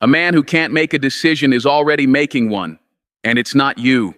A man who can't make a decision is already making one, and it's not you.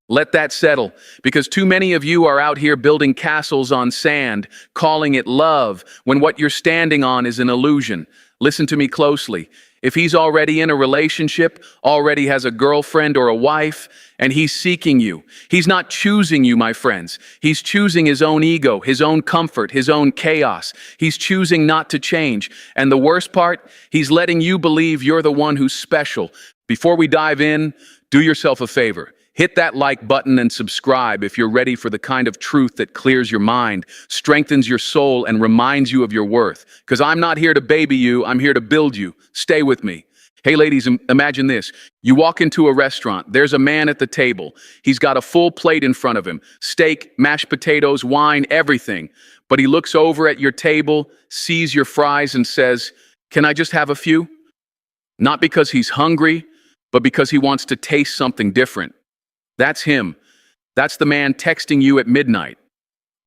Let that settle, because too many of you are out here building castles on sand, calling it love, when what you're standing on is an illusion. Listen to me closely. If he's already in a relationship, already has a girlfriend or a wife, and he's seeking you, he's not choosing you, my friends. He's choosing his own ego, his own comfort, his own chaos. He's choosing not to change. And the worst part, he's letting you believe you're the one who's special. Before we dive in, do yourself a favor. Hit that like button and subscribe if you're ready for the kind of truth that clears your mind, strengthens your soul, and reminds you of your worth. Because I'm not here to baby you, I'm here to build you. Stay with me. Hey ladies, imagine this. You walk into a restaurant, there's a man at the table. He's got a full plate in front of him, steak, mashed potatoes, wine, everything. But he looks over at your table, sees your fries, and says, "Can I just have a few?" Not because he's hungry, but because he wants to taste something different. That's him. That's the man texting you at midnight.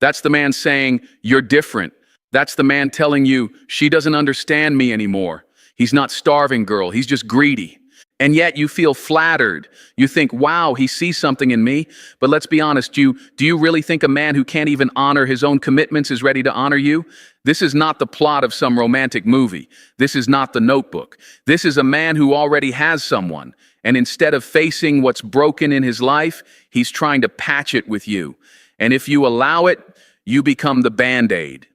That's the man saying, "You're different." That's the man telling you, "She doesn't understand me anymore." He's not starving, girl. He's just greedy. And yet you feel flattered. You think, wow, he sees something in me. But let's be honest, do you really think a man who can't even honor his own commitments is ready to honor you? This is not the plot of some romantic movie. This is not The Notebook. This is a man who already has someone. And instead of facing what's broken in his life, he's trying to patch it with you. And if you allow it, you become the Band-Aid.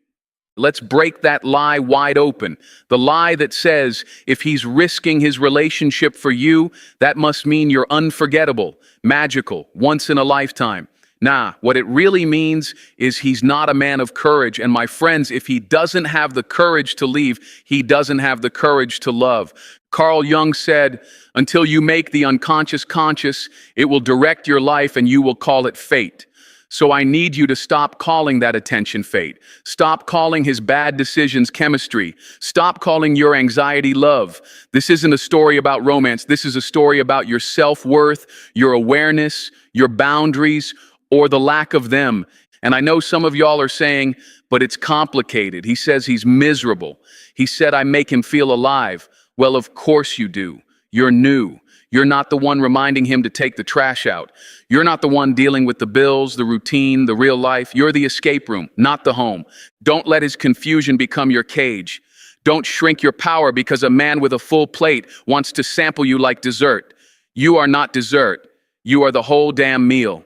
Let's break that lie wide open. The lie that says if he's risking his relationship for you, that must mean you're unforgettable, magical, once in a lifetime. Nah, what it really means is he's not a man of courage. And my friends, if he doesn't have the courage to leave, he doesn't have the courage to love. Carl Jung said, "Until you make the unconscious conscious, it will direct your life and you will call it fate." So I need you to stop calling that attention fate. Stop calling his bad decisions chemistry. Stop calling your anxiety love. This isn't a story about romance. This is a story about your self-worth, your awareness, your boundaries, or the lack of them. And I know some of y'all are saying, but it's complicated. He says he's miserable. He said I make him feel alive. Well, of course you do. You're new. You're not the one reminding him to take the trash out. You're not the one dealing with the bills, the routine, the real life. You're the escape room, not the home. Don't let his confusion become your cage. Don't shrink your power because a man with a full plate wants to sample you like dessert. You are not dessert. You are the whole damn meal.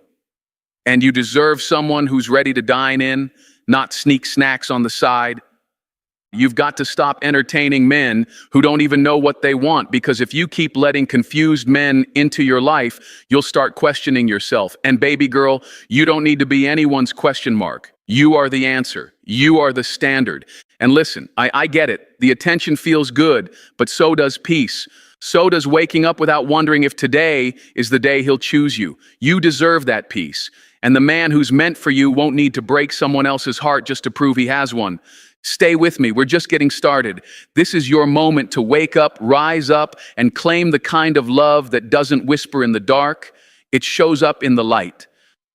And you deserve someone who's ready to dine in, not sneak snacks on the side. You've got to stop entertaining men who don't even know what they want, because if you keep letting confused men into your life, you'll start questioning yourself. And baby girl, you don't need to be anyone's question mark. You are the answer. You are the standard. And listen, I get it. The attention feels good, but so does peace. So does waking up without wondering if today is the day he'll choose you. You deserve that peace. And the man who's meant for you won't need to break someone else's heart just to prove he has one. Stay with me. We're just getting started. This is your moment to wake up, rise up, and claim the kind of love that doesn't whisper in the dark. It shows up in the light.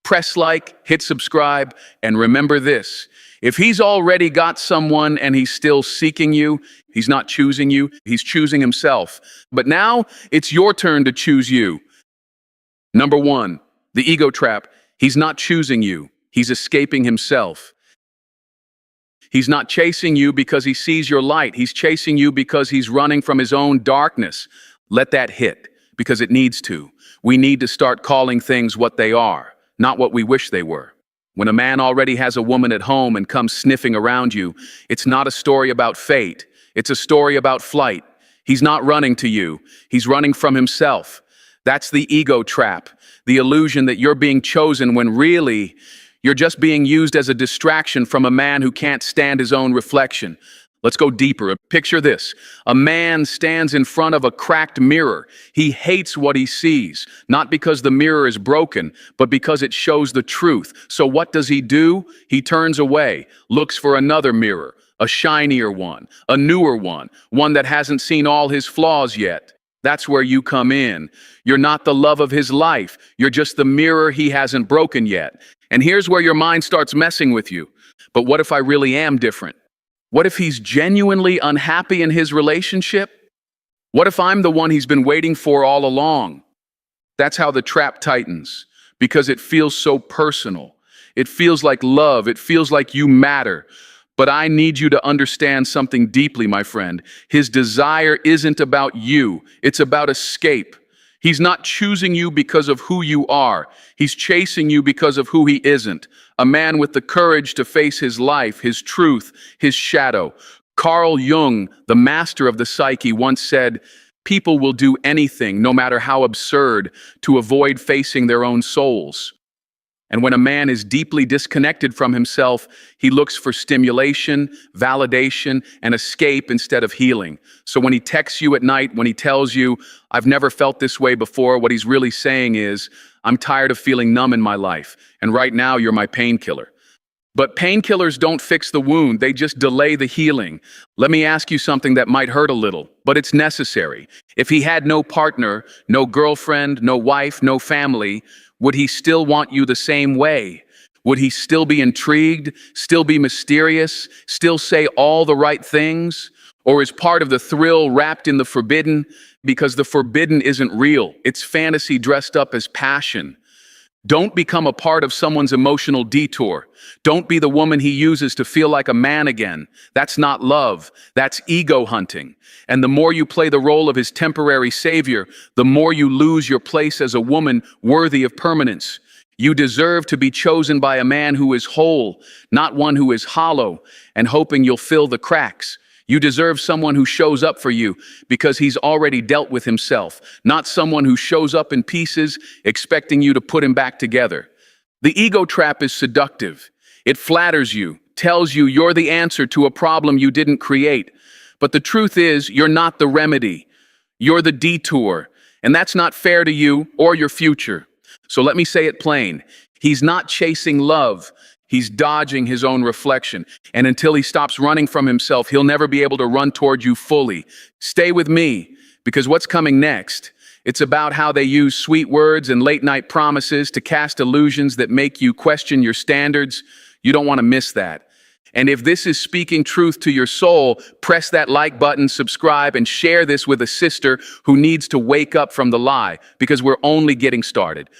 Press like, hit subscribe, and remember this. If he's already got someone and he's still seeking you, he's not choosing you, he's choosing himself. But now it's your turn to choose you. Number one, the ego trap. He's not choosing you. He's escaping himself. He's not chasing you because he sees your light. He's chasing you because he's running from his own darkness. Let that hit, because it needs to. We need to start calling things what they are, not what we wish they were. When a man already has a woman at home and comes sniffing around you, it's not a story about fate. It's a story about flight. He's not running to you. He's running from himself. That's the ego trap, the illusion that you're being chosen when really you're just being used as a distraction from a man who can't stand his own reflection. Let's go deeper. Picture this. A man stands in front of a cracked mirror. He hates what he sees, not because the mirror is broken, but because it shows the truth. So what does he do? He turns away, looks for another mirror, a shinier one, a newer one that hasn't seen all his flaws yet. That's where you come in. You're not the love of his life. You're just the mirror he hasn't broken yet. And here's where your mind starts messing with you. But what if I really am different? What if he's genuinely unhappy in his relationship? What if I'm the one he's been waiting for all along? That's how the trap tightens, because it feels so personal. It feels like love. It feels like you matter. But I need you to understand something deeply, my friend. His desire isn't about you. It's about escape. He's not choosing you because of who you are. He's chasing you because of who he isn't. A man with the courage to face his life, his truth, his shadow. Carl Jung, the master of the psyche, once said, "People will do anything, no matter how absurd, to avoid facing their own souls." And when a man is deeply disconnected from himself, he looks for stimulation, validation, and escape instead of healing. So when he texts you at night, when he tells you, "I've never felt this way before," what he's really saying is, "I'm tired of feeling numb in my life, and right now you're my painkiller." But painkillers don't fix the wound, they just delay the healing. Let me ask you something that might hurt a little, but it's necessary. If he had no partner, no girlfriend, no wife, no family, would he still want you the same way? Would he still be intrigued, still be mysterious, still say all the right things? Or is part of the thrill wrapped in the forbidden? Because the forbidden isn't real, it's fantasy dressed up as passion. Don't become a part of someone's emotional detour. Don't be the woman he uses to feel like a man again. That's not love. That's ego hunting. And the more you play the role of his temporary savior, the more you lose your place as a woman worthy of permanence. You deserve to be chosen by a man who is whole, not one who is hollow and hoping you'll fill the cracks. You deserve someone who shows up for you because he's already dealt with himself, not someone who shows up in pieces expecting you to put him back together. The ego trap is seductive. It flatters you, tells you you're the answer to a problem you didn't create. But the truth is, you're not the remedy. You're the detour, and that's not fair to you or your future. So let me say it plain. He's not chasing love. He's dodging his own reflection. And until he stops running from himself, he'll never be able to run toward you fully. Stay with me, because what's coming next, it's about how they use sweet words and late-night promises to cast illusions that make you question your standards. You don't want to miss that. And if this is speaking truth to your soul, press that like button, subscribe, and share this with a sister who needs to wake up from the lie, because we're only getting started.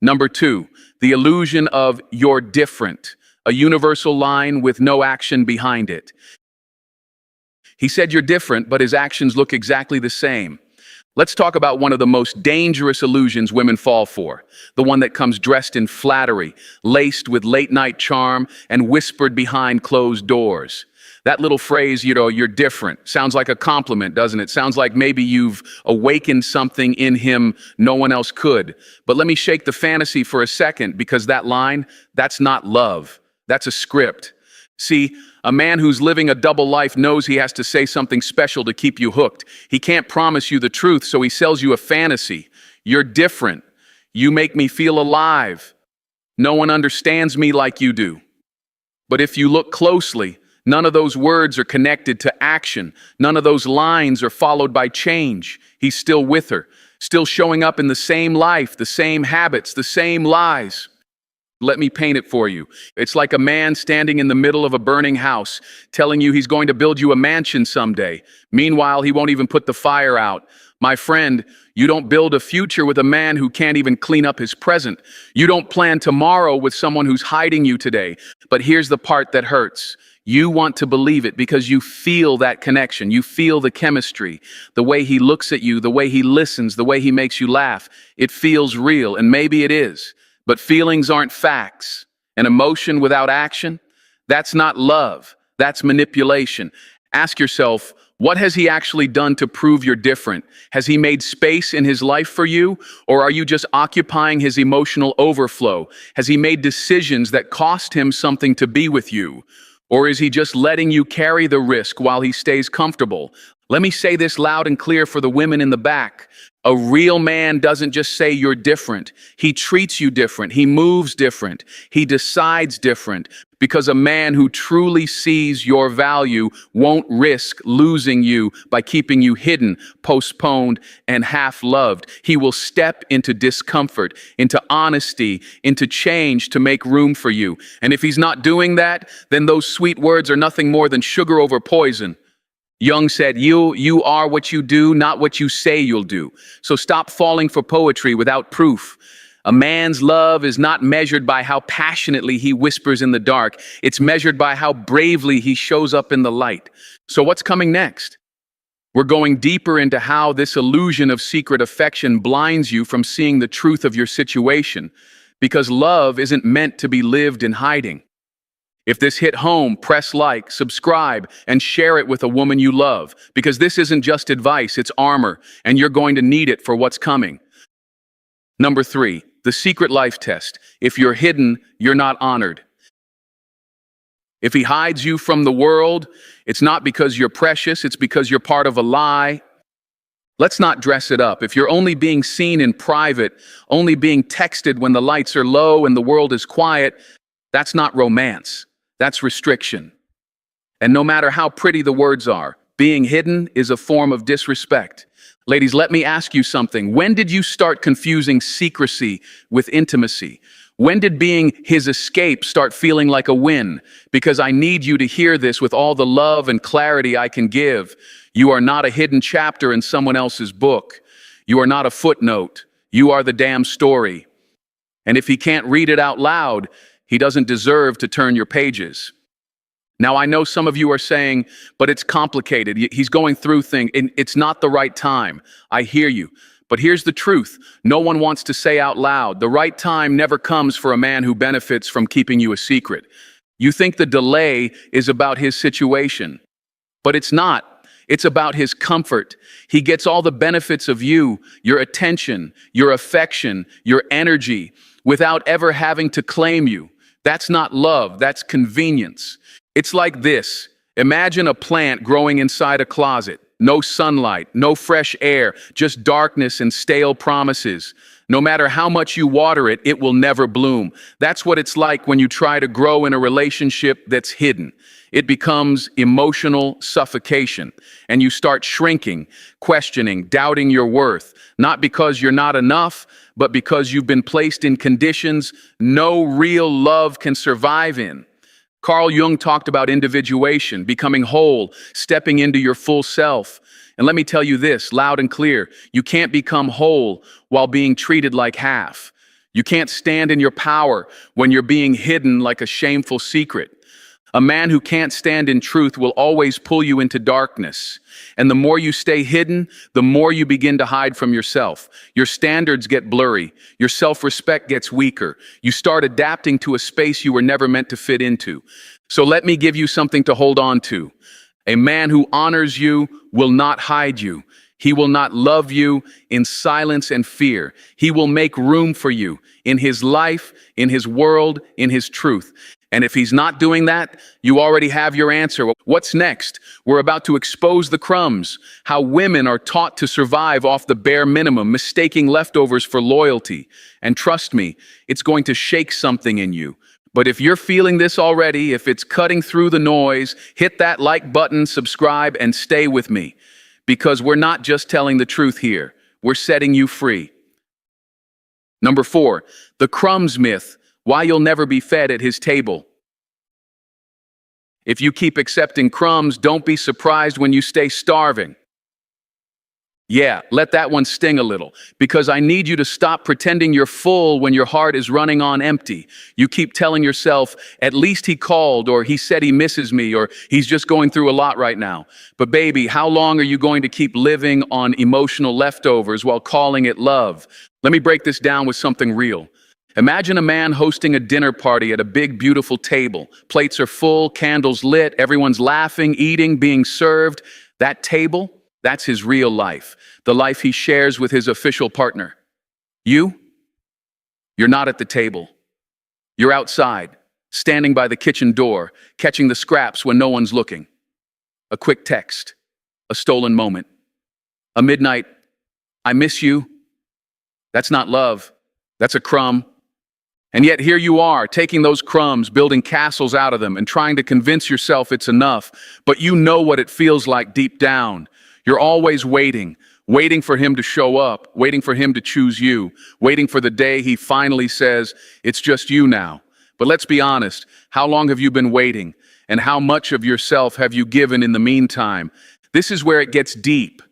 Number 2, the illusion of "you're different," a universal line with no action behind it. He said you're different, but his actions look exactly the same. Let's talk about one of the most dangerous illusions women fall for, the one that comes dressed in flattery, laced with late-night charm, and whispered behind closed doors. That little phrase, "you're different," sounds like a compliment, doesn't it? Sounds like maybe you've awakened something in him no one else could. But let me shake the fantasy for a second, because that line, that's not love. That's a script. See, a man who's living a double life knows he has to say something special to keep you hooked. He can't promise you the truth, so he sells you a fantasy. "You're different. You make me feel alive. No one understands me like you do." But if you look closely, none of those words are connected to action. None of those lines are followed by change. He's still with her, still showing up in the same life, the same habits, the same lies. Let me paint it for you. It's like a man standing in the middle of a burning house, telling you he's going to build you a mansion someday. Meanwhile, he won't even put the fire out. My friend, you don't build a future with a man who can't even clean up his present. You don't plan tomorrow with someone who's hiding you today. But here's the part that hurts. You want to believe it because you feel that connection. You feel the chemistry, the way he looks at you, the way he listens, the way he makes you laugh. It feels real, and maybe it is. But feelings aren't facts. An emotion without action, that's not love. That's manipulation. Ask yourself, what has he actually done to prove you're different? Has he made space in his life for you? Or are you just occupying his emotional overflow? Has he made decisions that cost him something to be with you? Or is he just letting you carry the risk while he stays comfortable? Let me say this loud and clear for the women in the back. A real man doesn't just say you're different. He treats you different. He moves different. He decides different. Because a man who truly sees your value won't risk losing you by keeping you hidden, postponed, and half-loved. He will step into discomfort, into honesty, into change to make room for you. And if he's not doing that, then those sweet words are nothing more than sugar over poison. Jung said, you are what you do, not what you say you'll do. So stop falling for poetry without proof. A man's love is not measured by how passionately he whispers in the dark. It's measured by how bravely he shows up in the light. So what's coming next? We're going deeper into how this illusion of secret affection blinds you from seeing the truth of your situation, because love isn't meant to be lived in hiding. If this hit home, press like, subscribe, and share it with a woman you love, because this isn't just advice, it's armor, and you're going to need it for what's coming. Number 3, the secret life test. If you're hidden, you're not honored. If he hides you from the world, it's not because you're precious, it's because you're part of a lie. Let's not dress it up. If you're only being seen in private, only being texted when the lights are low and the world is quiet, that's not romance. That's restriction. And no matter how pretty the words are, being hidden is a form of disrespect. Ladies, let me ask you something. When did you start confusing secrecy with intimacy? When did being his escape start feeling like a win? Because I need you to hear this with all the love and clarity I can give. You are not a hidden chapter in someone else's book. You are not a footnote. You are the damn story. And if he can't read it out loud, he doesn't deserve to turn your pages. Now, I know some of you are saying, but it's complicated. He's going through things, and it's not the right time. I hear you. But here's the truth. No one wants to say out loud. The right time never comes for a man who benefits from keeping you a secret. You think the delay is about his situation, but it's not. It's about his comfort. He gets all the benefits of you, your attention, your affection, your energy, without ever having to claim you. That's not love, that's convenience. It's like this. Imagine a plant growing inside a closet. No sunlight, no fresh air, just darkness and stale promises. No matter how much you water it, it will never bloom. That's what it's like when you try to grow in a relationship that's hidden. It becomes emotional suffocation, and you start shrinking, questioning, doubting your worth, not because you're not enough, but because you've been placed in conditions no real love can survive in. Carl Jung talked about individuation, becoming whole, stepping into your full self. And let me tell you this, loud and clear, you can't become whole while being treated like half. You can't stand in your power when you're being hidden like a shameful secret. A man who can't stand in truth will always pull you into darkness. And the more you stay hidden, the more you begin to hide from yourself. Your standards get blurry. Your self-respect gets weaker. You start adapting to a space you were never meant to fit into. So let me give you something to hold on to. A man who honors you will not hide you. He will not love you in silence and fear. He will make room for you in his life, in his world, in his truth. And if he's not doing that, you already have your answer. What's next? We're about to expose the crumbs, how women are taught to survive off the bare minimum, mistaking leftovers for loyalty. And trust me, it's going to shake something in you. But if you're feeling this already, if it's cutting through the noise, hit that like button, subscribe, and stay with me. Because we're not just telling the truth here, we're setting you free. Number 4, the crumbs myth. Why you'll never be fed at his table. If you keep accepting crumbs, don't be surprised when you stay starving. Yeah, let that one sting a little, because I need you to stop pretending you're full when your heart is running on empty. You keep telling yourself, at least he called, or he said he misses me, or he's just going through a lot right now. But baby, how long are you going to keep living on emotional leftovers while calling it love? Let me break this down with something real. Imagine a man hosting a dinner party at a big, beautiful table. Plates are full, candles lit, everyone's laughing, eating, being served. That table, that's his real life, the life he shares with his official partner. You're not at the table. You're outside, standing by the kitchen door, catching the scraps when no one's looking. A quick text, a stolen moment, a midnight, I miss you. That's not love, that's a crumb. And yet here you are, taking those crumbs, building castles out of them, and trying to convince yourself it's enough. But you know what it feels like deep down. You're always waiting for him to show up, waiting for him to choose you, waiting for the day he finally says, it's just you now. But let's be honest, how long have you been waiting? And how much of yourself have you given in the meantime? This is where it gets deep.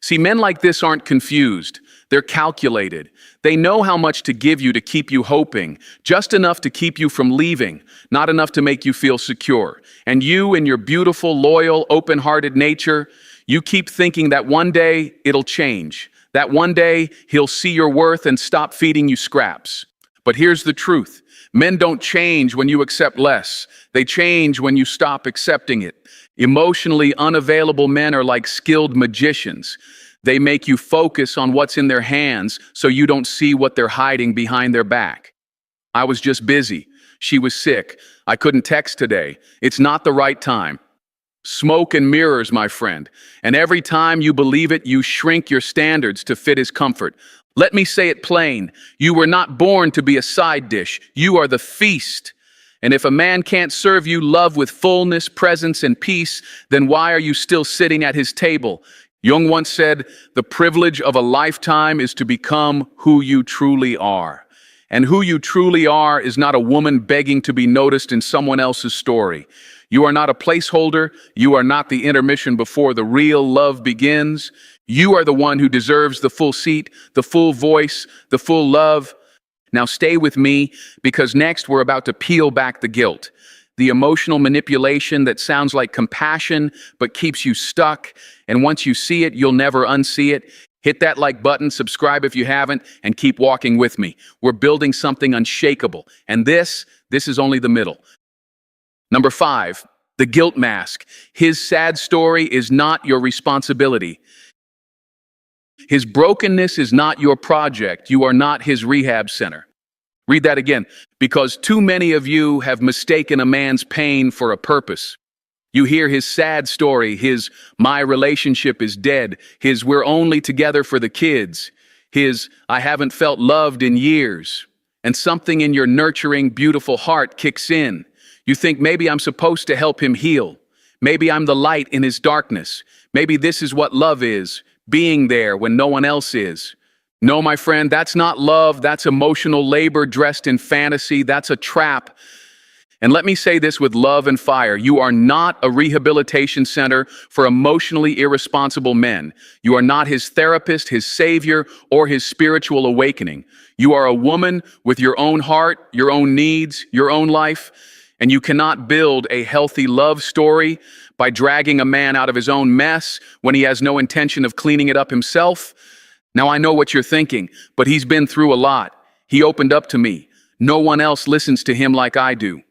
See, men like this aren't confused. They're calculated. They know how much to give you to keep you hoping, just enough to keep you from leaving, not enough to make you feel secure. And you, in your beautiful, loyal, open-hearted nature, you keep thinking that one day it'll change, that one day he'll see your worth and stop feeding you scraps. But here's the truth. Men don't change when you accept less. They change when you stop accepting it. Emotionally unavailable men are like skilled magicians. They make you focus on what's in their hands so you don't see what they're hiding behind their back. I was just busy. She was sick. I couldn't text today. It's not the right time. Smoke and mirrors, my friend. And every time you believe it, you shrink your standards to fit his comfort. Let me say it plain. You were not born to be a side dish. You are the feast. And if a man can't serve you love with fullness, presence, and peace, then why are you still sitting at his table? Jung once said, the privilege of a lifetime is to become who you truly are. And who you truly are is not a woman begging to be noticed in someone else's story. You are not a placeholder. You are not the intermission before the real love begins. You are the one who deserves the full seat, the full voice, the full love. Now stay with me, because next we're about to peel back the guilt. The emotional manipulation that sounds like compassion but keeps you stuck. And once you see it, you'll never unsee it. Hit that like button, subscribe if you haven't, and keep walking with me. We're building something unshakable. And this is only the middle. Number 5, the guilt mask. His sad story is not your responsibility. His brokenness is not your project. You are not his rehab center. Read that again. Because too many of you have mistaken a man's pain for a purpose. You hear his sad story, his "my relationship is dead," his "we're only together for the kids," his "I haven't felt loved in years," and something in your nurturing, beautiful heart kicks in. You think, maybe I'm supposed to help him heal. Maybe I'm the light in his darkness. Maybe this is what love is, being there when no one else is. No, my friend, that's not love. That's emotional labor dressed in fantasy. That's a trap. And let me say this with love and fire. You are not a rehabilitation center for emotionally irresponsible men. You are not his therapist, his savior, or his spiritual awakening. You are a woman with your own heart, your own needs, your own life. And you cannot build a healthy love story by dragging a man out of his own mess when he has no intention of cleaning it up himself. Now, I know what you're thinking, but he's been through a lot. He opened up to me. No one else listens to him like I do.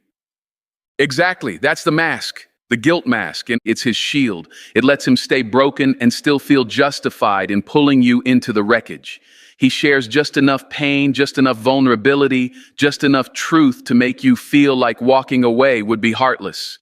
Exactly, that's the mask, the guilt mask, and it's his shield. It lets him stay broken and still feel justified in pulling you into the wreckage. He shares just enough pain, just enough vulnerability, just enough truth to make you feel like walking away would be heartless.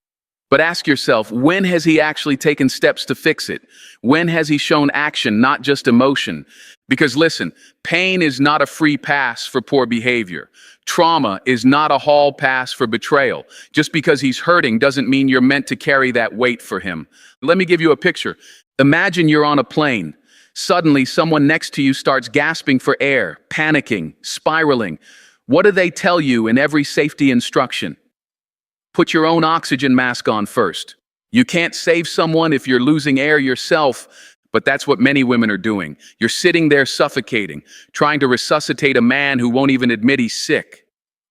But ask yourself, when has he actually taken steps to fix it? When has he shown action, not just emotion? Because listen, pain is not a free pass for poor behavior. Trauma is not a hall pass for betrayal. Just because he's hurting doesn't mean you're meant to carry that weight for him. Let me give you a picture. Imagine you're on a plane. Suddenly, someone next to you starts gasping for air, panicking, spiraling. What do they tell you in every safety instruction? Put your own oxygen mask on first. You can't save someone if you're losing air yourself, but that's what many women are doing. You're sitting there suffocating, trying to resuscitate a man who won't even admit he's sick.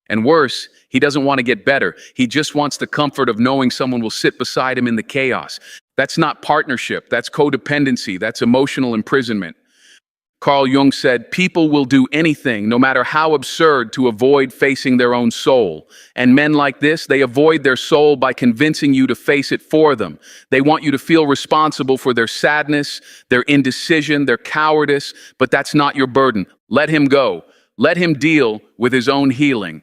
And worse, he doesn't want to get better. He just wants the comfort of knowing someone will sit beside him in the chaos. That's not partnership. That's codependency. That's emotional imprisonment. Carl Jung said, people will do anything, no matter how absurd, to avoid facing their own soul. And men like this, they avoid their soul by convincing you to face it for them. They want you to feel responsible for their sadness, their indecision, their cowardice, but that's not your burden. Let him go. Let him deal with his own healing.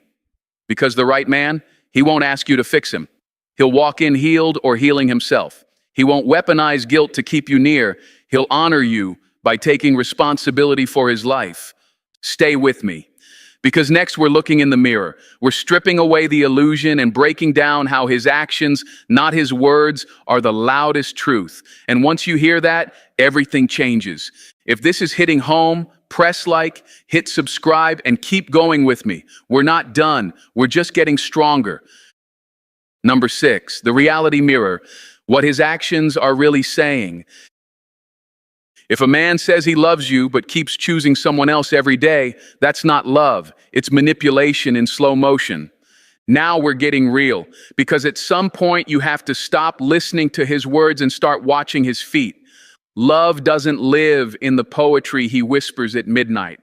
Because the right man, he won't ask you to fix him. He'll walk in healed or healing himself. He won't weaponize guilt to keep you near. He'll honor you by taking responsibility for his life. Stay with me. Because next we're looking in the mirror. We're stripping away the illusion and breaking down how his actions, not his words, are the loudest truth. And once you hear that, everything changes. If this is hitting home, press like, hit subscribe, and keep going with me. We're not done. We're just getting stronger. Number 6, the reality mirror. what his actions are really saying. If a man says he loves you but keeps choosing someone else every day, that's not love. It's manipulation in slow motion. Now we're getting real, because at some point you have to stop listening to his words and start watching his feet. Love doesn't live in the poetry he whispers at midnight.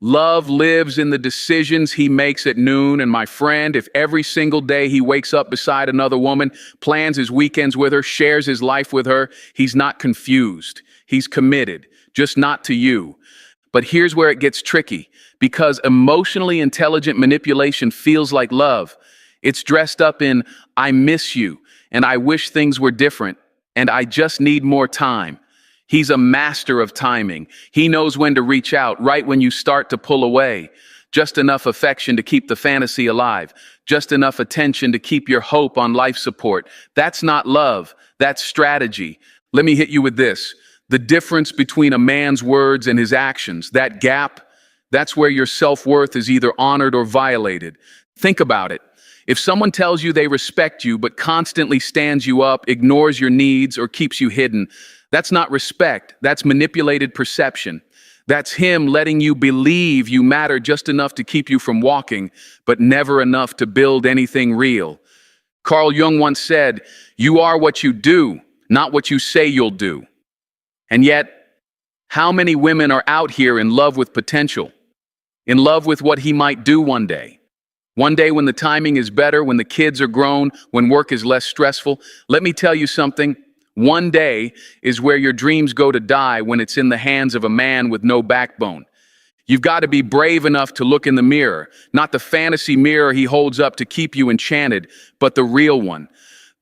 Love lives in the decisions he makes at noon. And my friend, if every single day he wakes up beside another woman, plans his weekends with her, shares his life with her, he's not confused. He's committed, just not to you. But here's where it gets tricky, because emotionally intelligent manipulation feels like love. It's dressed up in, I miss you, and I wish things were different, and I just need more time. He's a master of timing. He knows when to reach out, right when you start to pull away. Just enough affection to keep the fantasy alive. Just enough attention to keep your hope on life support. That's not love. That's strategy. Let me hit you with this. The difference between a man's words and his actions, that gap, that's where your self-worth is either honored or violated. Think about it. If someone tells you they respect you but constantly stands you up, ignores your needs, or keeps you hidden, that's not respect. That's manipulated perception. That's him letting you believe you matter just enough to keep you from walking, but never enough to build anything real. Carl Jung once said, "You are what you do, not what you say you'll do." And yet, how many women are out here in love with potential? In love with what he might do one day? One day when the timing is better, when the kids are grown, when work is less stressful. Let me tell you something. One day is where your dreams go to die, when it's in the hands of a man with no backbone. You've got to be brave enough to look in the mirror, not the fantasy mirror he holds up to keep you enchanted, but the real one,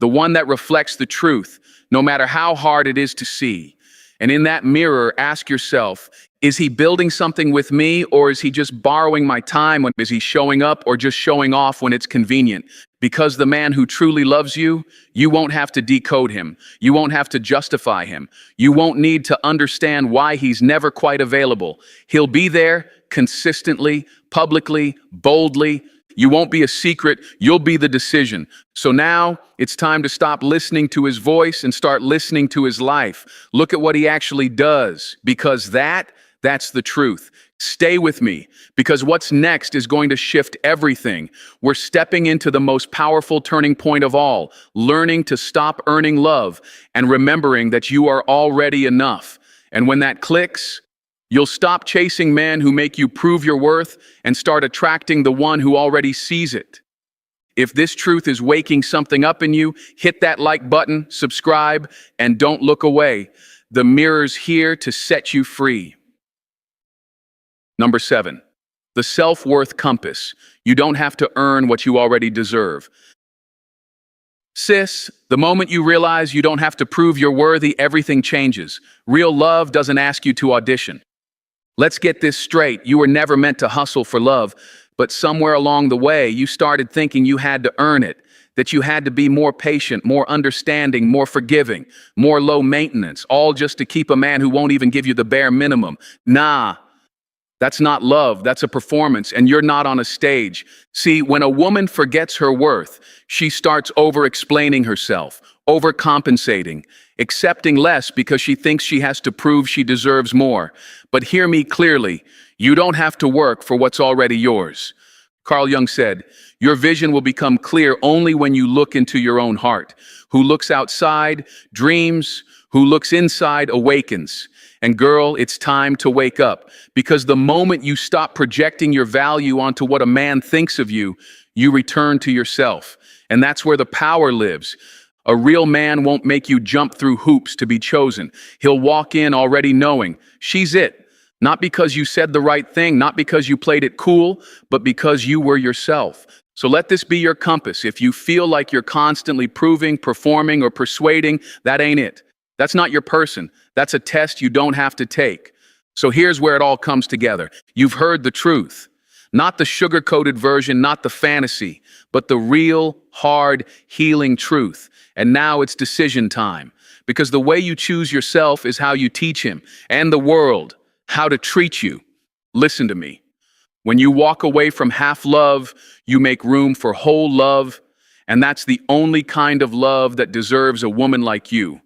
the one that reflects the truth, no matter how hard it is to see. And in that mirror, ask yourself, is he building something with me, or is he just borrowing my time? Is he showing up or just showing off when it's convenient? Because the man who truly loves you, you won't have to decode him. You won't have to justify him. You won't need to understand why he's never quite available. He'll be there consistently, publicly, boldly. You won't be a secret, you'll be the decision. So now it's time to stop listening to his voice and start listening to his life. Look at what he actually does, because that's the truth. Stay with me, because what's next is going to shift everything. We're stepping into the most powerful turning point of all, learning to stop earning love and remembering that you are already enough. And when that clicks, you'll stop chasing men who make you prove your worth and start attracting the one who already sees it. If this truth is waking something up in you, hit that like button, subscribe, and don't look away. The mirror's here to set you free. Number 7, the self-worth compass. You don't have to earn what you already deserve. Sis, the moment you realize you don't have to prove you're worthy, everything changes. Real love doesn't ask you to audition. Let's get this straight. You were never meant to hustle for love, but somewhere along the way, you started thinking you had to earn it, that you had to be more patient, more understanding, more forgiving, more low maintenance, all just to keep a man who won't even give you the bare minimum. Nah. That's not love, that's a performance, and you're not on a stage. See, when a woman forgets her worth, she starts over-explaining herself, overcompensating, accepting less because she thinks she has to prove she deserves more. But hear me clearly, you don't have to work for what's already yours. Carl Jung said, your vision will become clear only when you look into your own heart. Who looks outside, dreams. Who looks inside, awakens. And girl, it's time to wake up, because the moment you stop projecting your value onto what a man thinks of you, you return to yourself. And that's where the power lives. A real man won't make you jump through hoops to be chosen. He'll walk in already knowing, she's it. Not because you said the right thing, not because you played it cool, but because you were yourself. So let this be your compass. If you feel like you're constantly proving, performing, or persuading, that ain't it. That's not your person. That's a test you don't have to take. So here's where it all comes together. You've heard the truth. Not the sugar-coated version, not the fantasy, but the real, hard, healing truth. And now it's decision time. Because the way you choose yourself is how you teach him and the world how to treat you. Listen to me. When you walk away from half love, you make room for whole love. And that's the only kind of love that deserves a woman like you.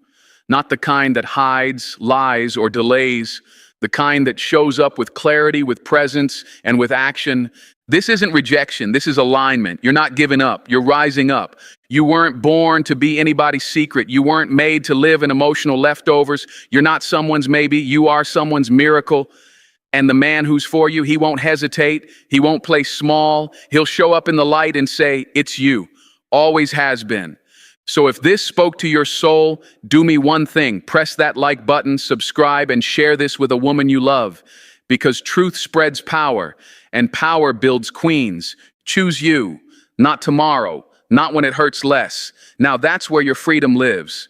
Not the kind that hides, lies, or delays, the kind that shows up with clarity, with presence, and with action. This isn't rejection, this is alignment. You're not giving up, you're rising up. You weren't born to be anybody's secret. You weren't made to live in emotional leftovers. You're not someone's maybe, you are someone's miracle. And the man who's for you, he won't hesitate. He won't play small. He'll show up in the light and say, it's you. Always has been. So if this spoke to your soul, do me one thing. Press that like button, subscribe, and share this with a woman you love. Because truth spreads power, and power builds queens. Choose you, not tomorrow, not when it hurts less. Now that's where your freedom lives.